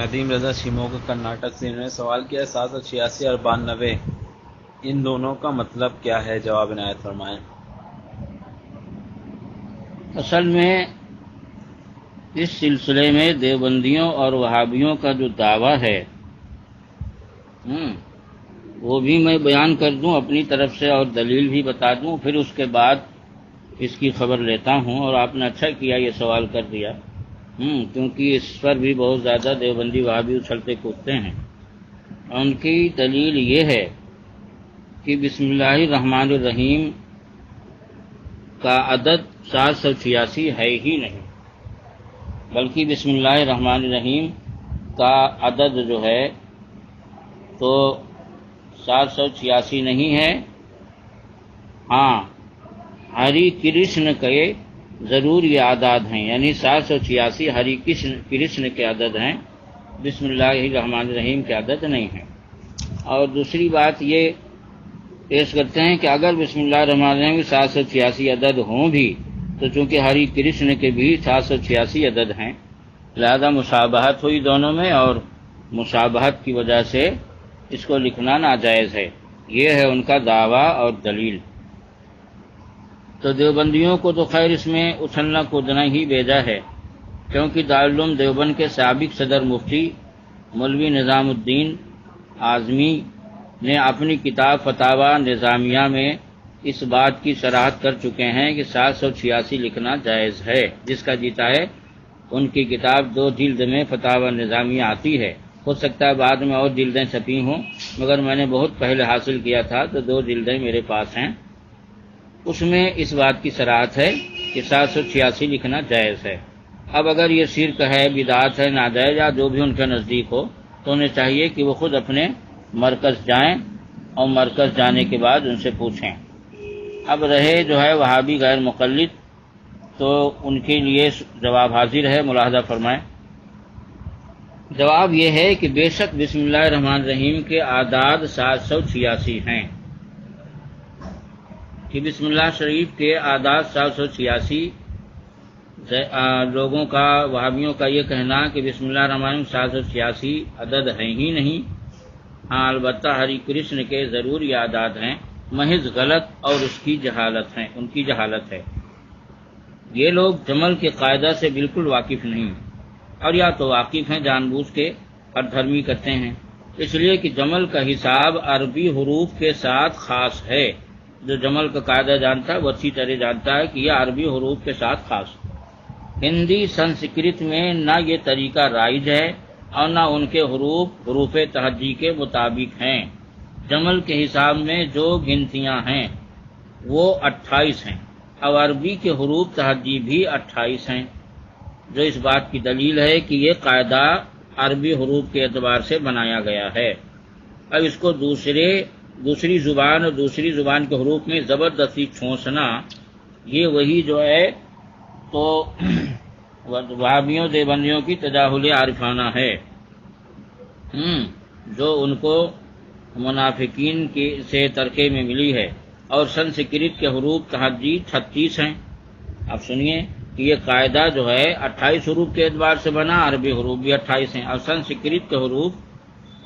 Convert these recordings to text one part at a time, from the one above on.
ندیم رضا شیموگا کرناٹک سے انہوں نے سوال کیا 786 اور 92 ان دونوں کا مطلب کیا ہے؟ جواب عنایت فرمائیں۔ اصل میں اس سلسلے میں دیوبندیوں اور وہابیوں کا جو دعویٰ ہے وہ بھی میں بیان کر دوں اپنی طرف سے اور دلیل بھی بتا دوں، پھر اس کے بعد اس کی خبر لیتا ہوں۔ اور آپ نے اچھا کیا یہ سوال کر دیا، کیونکہ اس پر بھی بہت زیادہ دیوبندی وہابی اچھلتے کودتے ہیں۔ ان کی دلیل یہ ہے کہ بسم اللہ الرحمن الرحیم کا عدد 786 ہے ہی نہیں، بلکہ بسم اللہ الرحمن الرحیم کا عدد جو ہے تو 786 نہیں ہے۔ ہاں، ہری کرشن کے ضرور یہ اعداد ہیں، یعنی 786 ہری کرشن کے عدد ہیں، بسم اللہ الرحمن الرحیم کے عدد نہیں ہیں۔ اور دوسری بات یہ پیش کرتے ہیں کہ اگر بسم اللہ الرحمن الرحیم کے 786 عدد ہوں بھی تو چونکہ ہری کرشن کے بھی 786 عدد ہیں، لہذا مشابہت ہوئی دونوں میں، اور مشابہت کی وجہ سے اس کو لکھنا ناجائز ہے۔ یہ ہے ان کا دعویٰ اور دلیل۔ تو دیوبندیوں کو تو خیر اس میں اچھلنا کودنا ہی بھیجا ہے، کیونکہ دارالعلوم دیوبند کے سابق صدر مفتی مولوی نظام الدین اعظمی نے اپنی کتاب فتاوی نظامیہ میں اس بات کی صراحت کر چکے ہیں کہ 786 لکھنا جائز ہے۔ جس کا جیتا ہے ان کی کتاب 2 جلد میں فتاوی نظامیہ آتی ہے، ہو سکتا ہے بعد میں اور جلدیں چھپی ہوں، مگر میں نے بہت پہلے حاصل کیا تھا تو 2 جلدیں میرے پاس ہیں۔ اس میں اس بات کی صراحت ہے کہ 786 لکھنا جائز ہے۔ اب اگر یہ شرک ہے، بدعت ہے، ناجائز یا جو بھی ان کے نزدیک ہو، تو انہیں چاہیے کہ وہ خود اپنے مرکز جائیں اور مرکز جانے کے بعد ان سے پوچھیں۔ اب رہے جو ہے وہابی غیر مقلد، تو ان کے لیے جواب حاضر ہے، ملاحظہ فرمائیں۔ جواب یہ ہے کہ بے شک بسم اللہ الرحمن الرحیم کے اعداد 786 ہیں، کہ بسم اللہ شریف کے اعداد 786 لوگوں کا، وہابیوں کا یہ کہنا کہ بسم اللہ الرحمن الرحیم 786 عدد ہیں ہی نہیں۔ ہاں، البتہ ہری کرشن کے ضرور یہ اعداد ہیں، محض غلط اور اس کی جہالت ہیں، ان کی جہالت ہے۔ یہ لوگ جمل کے قاعدہ سے بالکل واقف نہیں، اور یا تو واقف ہیں جان بوجھ کے ہر دھرمی کرتے ہیں، اس لیے کہ جمل کا حساب عربی حروف کے ساتھ خاص ہے۔ جو جمل کا قاعدہ جانتا ہے وہ اچھی طرح جانتا ہے کہ یہ عربی حروف کے ساتھ خاص۔ ہندی سنسکرت میں نہ یہ طریقہ رائج ہے اور نہ ان کے حروف تہجی کے مطابق ہیں۔ جمل کے حساب میں جو گنتیاں ہیں وہ 28 ہیں، اور عربی کے حروف تہجی بھی 28 ہیں، جو اس بات کی دلیل ہے کہ یہ قاعدہ عربی حروف کے اعتبار سے بنایا گیا ہے۔ اب اس کو دوسری زبان اور دوسری زبان کے حروف میں زبردستی ٹھونسنا، یہ وہی جو ہے تو وہابیوں دیوبندیوں کی تجاہل عارفانہ ہے، جو ان کو منافقین سے ترکے میں ملی ہے۔ اور سنسکرت کے حروف تہجی 36 ہیں۔ اب سنیے کہ یہ قاعدہ جو ہے 28 حروف کے اعتبار سے بنا، عربی حروف بھی 28 ہیں، اور سنسکرت کے حروف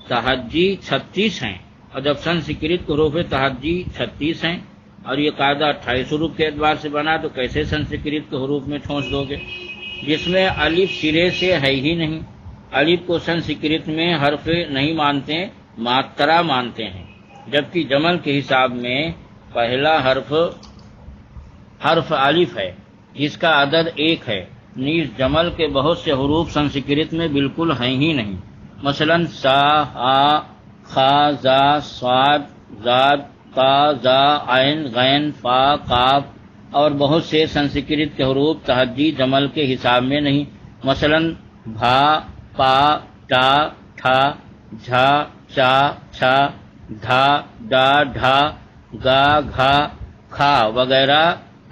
تہجی 36 ہیں۔ اور جب سنسکرت کے حروف تہجی 36 ہیں اور یہ قاعدہ 28 حروف کے اعتبار سے بنا، تو کیسے سنسکرت کے حروف میں ٹھونس دو گے، جس میں الف سرے سے ہے ہی نہیں؟ الف کو سنسکرت میں حرف نہیں مانتے، ماترا مانتے ہیں، جبکہ جمل کے حساب میں پہلا حرف الف ہے، جس کا عدد 1 ہے۔ نیز جمل کے بہت سے حروف سنسکرت میں بالکل ہیں ہی نہیں، مثلا سا، ہا، خا، زا، صاد، زاد، تا، زا، عین، غین، فا، قاف، اور بہت سے سنسکرت کے حروف تہجی جمل کے حساب میں نہیں، مثلا بھا، پا، ٹا، ٹھا، جھا، چا، چھا، دھا، ڈا، ڈھا، گا، گھا، کھا وغیرہ۔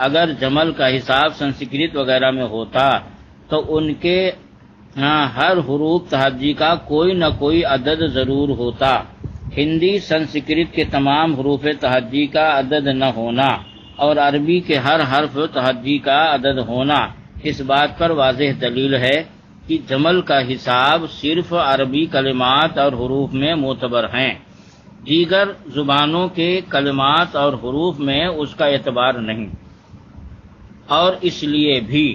اگر جمل کا حساب سنسکرت وغیرہ میں ہوتا تو ان کے ہر حروف تہجی کا کوئی نہ کوئی عدد ضرور ہوتا۔ ہندی سنسکرت کے تمام حروف تہجی کا عدد نہ ہونا اور عربی کے ہر حرف تہجی کا عدد ہونا، اس بات پر واضح دلیل ہے کہ جمل کا حساب صرف عربی کلمات اور حروف میں معتبر ہیں، دیگر زبانوں کے کلمات اور حروف میں اس کا اعتبار نہیں، اور اس لیے بھی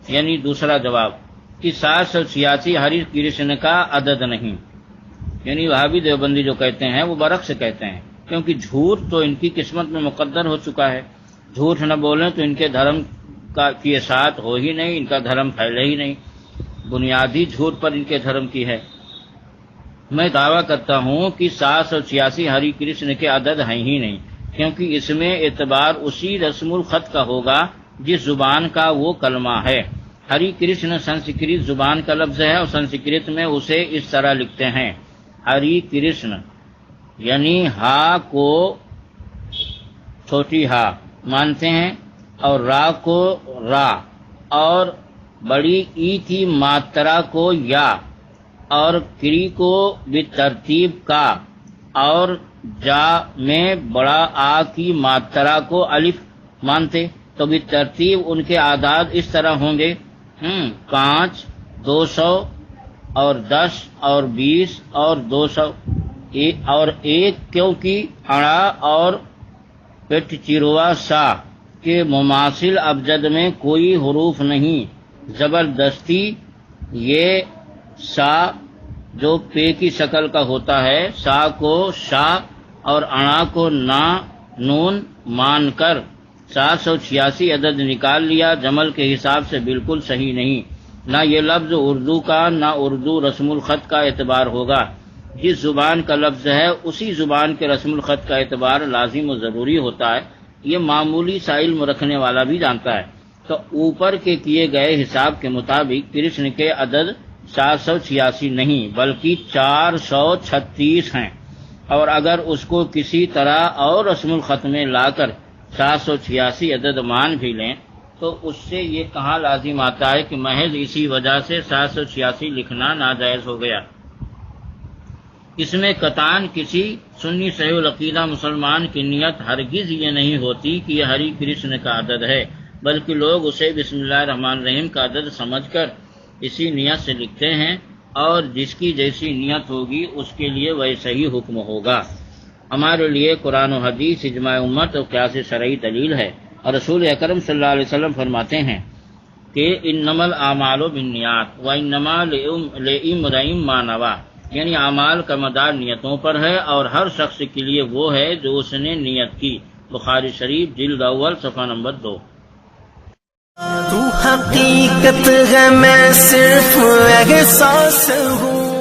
یعنی دوسرا جواب کہ 786 ہری کرشن کا عدد نہیں، یعنی وہابی دیوبندی جو کہتے ہیں وہ برعکس کہتے ہیں، کیونکہ جھوٹ تو ان کی قسمت میں مقدر ہو چکا ہے، جھوٹ نہ بولیں تو ان کے دھرم کی اشاعت ہو ہی نہیں، ان کا دھرم پھیلے ہی نہیں، بنیادی جھوٹ پر ان کے دھرم کی ہے۔ میں دعویٰ کرتا ہوں کہ 786 ہری کرشن کے عدد ہیں ہی نہیں، کیونکہ اس میں اعتبار اسی رسم الخط کا ہوگا جس زبان کا وہ کلمہ ہے۔ ہری کرشن سنسکرت زبان کا لفظ ہے، اور سنسکرت میں اسے اس طرح لکھتے ہیں، ہری کرشن، یعنی ہا کو چھوٹی ہا مانتے ہیں، اور را کو را، اور بڑی ای کی ماترا کو یا، اور کری کو بترتیب کا، اور جا میں بڑا آ کی ماترا کو الف مانتے، تو بترتیب ان کے اعداد اس طرح ہوں گے 5 200 اور 10 اور 20 اور 200 اور 1، کیونکہ اڑا اور پٹ چروا سا کے مماثل ابجد میں کوئی حروف نہیں، زبردستی یہ سا جو پے کی شکل کا ہوتا ہے، سا کو شا اور انا کو نا نون مان کر 786 عدد نکال لیا، جمل کے حساب سے بالکل صحیح نہیں، نہ یہ لفظ اردو کا نہ اردو رسم الخط کا اعتبار ہوگا، جس زبان کا لفظ ہے اسی زبان کے رسم الخط کا اعتبار لازم و ضروری ہوتا ہے، یہ معمولی سا علم رکھنے والا بھی جانتا ہے۔ تو اوپر کے کیے گئے حساب کے مطابق کرشن کے عدد 786 نہیں بلکہ 436 ہیں، اور اگر اس کو کسی طرح اور رسم الخط میں لا کر 786 عدد مان بھی لیں تو اس سے یہ کہاں لازم آتا ہے کہ محض اسی وجہ سے 786 لکھنا ناجائز ہو گیا۔ اس میں قطعاً کسی سنی صحیح العقیدہ مسلمان کی نیت ہرگز یہ نہیں ہوتی کہ یہ ہری کرشن کا عدد ہے، بلکہ لوگ اسے بسم اللہ الرحمن الرحیم کا عدد سمجھ کر اسی نیت سے لکھتے ہیں، اور جس کی جیسی نیت ہوگی اس کے لیے ویسا ہی حکم ہوگا۔ ہمارے لیے قرآن و حدیث اجماع امت اور قیاس شرعی دلیل ہے، اور رسول اکرم صلی اللہ علیہ وسلم فرماتے ہیں کہ انما الاعمال بالنیات وانما لامرئ ما نوى، یعنی اعمال کا مدار نیتوں پر ہے، اور ہر شخص کے لیے وہ ہے جو اس نے نیت کی۔ بخاری شریف جلد اول صفحہ نمبر 2۔ تو حقیقت ہے میں صرف احساس ہوں۔